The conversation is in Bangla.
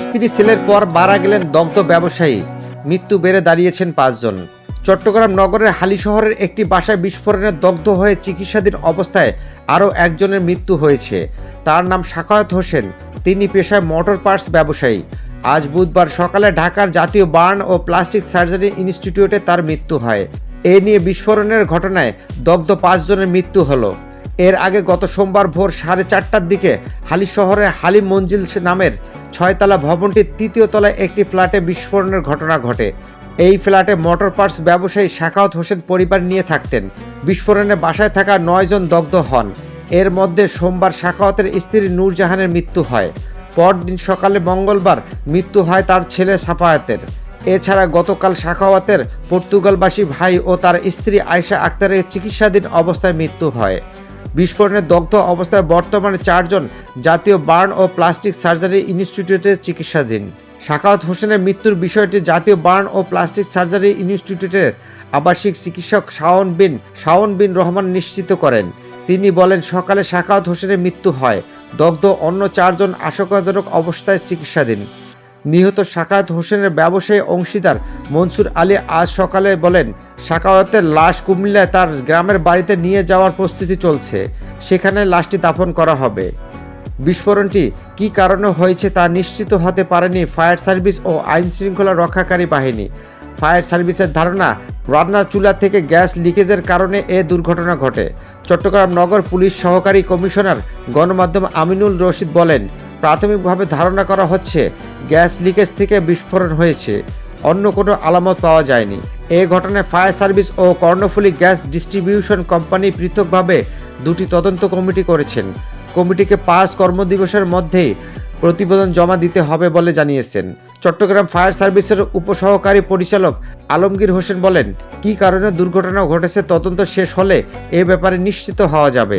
স্ত্রী ছেলের পর মারা গেলেন দগ্ধ ব্যবসায়ী, মৃত্যু বেড়ে দাঁড়িয়েছেন ৫ জন। চট্টগ্রাম নগরের হালি শহরের একটি বাসায় বিস্ফোরণে দগ্ধ হয়ে চিকিৎসাধীন অবস্থায় আরও একজনের মৃত্যু হয়েছে। তার নাম সাখাওয়াত হোসেন, তিনি পেশায় মোটর পার্টস ব্যবসায়ী। আজ বুধবার সকালে ঢাকার জাতীয় বার্ন ও প্লাস্টিক সার্জারি ইনস্টিটিউটে তার মৃত্যু হয়। এ নিয়ে বিস্ফোরণের ঘটনায় দগ্ধ ৫ জনের মৃত্যু হলো। এর আগে গত সোমবার ভোর 4:30টার দিকে হালি শহরের হালিম মঞ্জিল নামের 6তলা ভবনটির ৩য় তলায় একটি ফ্ল্যাটে বিস্ফোরণের ঘটনা ঘটে। এই ফ্ল্যাটে মোটর পার্টস ব্যবসায়ী সাখাওয়াত হোসেন পরিবার নিয়ে থাকতেন। বিস্ফোরণে বাসায় থাকা ৯ জন দগ্ধ হন। এর মধ্যে সোমবার সাখাওয়াতের স্ত্রী নূরজাহানের মৃত্যু হয়। পরদিন সকালে মঙ্গলবার মৃত্যু হয় তার ছেলে সাফায়াতের। এছাড়া গতকাল সাখাওয়াতের পর্তুগালবাসী ভাই ও তার স্ত্রী আয়েশা আক্তারের চিকিৎসাধীন অবস্থায় মৃত্যু হয়। বিস্ফোরণে দগ্ধ অবস্থায় বর্তমানে 4 জন জাতীয় বার্ন ও প্লাস্টিক সার্জারি ইনস্টিটিউটে চিকিৎসাধীন। সাখাওয়াত হোসেনের মৃত্যুর বিষয়টি জাতীয় বার্ন ও প্লাস্টিক সার্জারি ইনস্টিটিউটের আবাসিক চিকিৎসক শাওন বিন রহমান নিশ্চিত করেন। তিনি বলেন, সকালে সাখাওয়াত হোসেনের মৃত্যু হয়। দগ্ধ অন্য 4 জন আশঙ্কাজনক অবস্থায় চিকিৎসাধীন। নিহত সাখাওয়াত হোসেনের ব্যবসায়ী অংশীদার মনসুর আলী আজ সকালে বলেন, সাখাওয়াতের লাশ কুমিল্লায় তার গ্রামের বাড়িতে নিয়ে যাওয়ার প্রস্তুতি চলছে। সেখানে লাশটি দাফন করা হবে। বিস্ফোরণটি কী কারণে হয়েছে তা নিশ্চিত হতে পারেনি ফায়ার সার্ভিস ও আইন শৃঙ্খলা রক্ষাকারী বাহিনী। ফায়ার সার্ভিসের ধারণা, রান্নার চুলা থেকে গ্যাস লিকেজের কারণে এ দুর্ঘটনা ঘটে। চট্টগ্রাম নগর পুলিশ সহকারী কমিশনার গণমাধ্যম আমিনুল রশিদ বলেন, প্রাথমিকভাবে ধারণা করা হচ্ছে গ্যাস লিকেজ থেকে বিস্ফোরণ হয়েছে। অন্য কোনো আলামত পাওয়া যায়নি। এ ঘটনায় ফায়ার সার্ভিস ও কর্ণফুলী গ্যাস ডিস্ট্রিবিউশন কোম্পানি পৃথকভাবে 2টি তদন্ত কমিটি করেছেন। কমিটিকে 5 কর্মদিবসের মধ্যেই প্রতিবেদন জমা দিতে হবে বলে জানিয়েছেন। চট্টগ্রাম ফায়ার সার্ভিসের উপসহকারী পরিচালক আলমগীর হোসেন বলেন, কী কারণে দুর্ঘটনা ঘটেছে তদন্ত শেষ হলে এ ব্যাপারে নিশ্চিত হওয়া যাবে।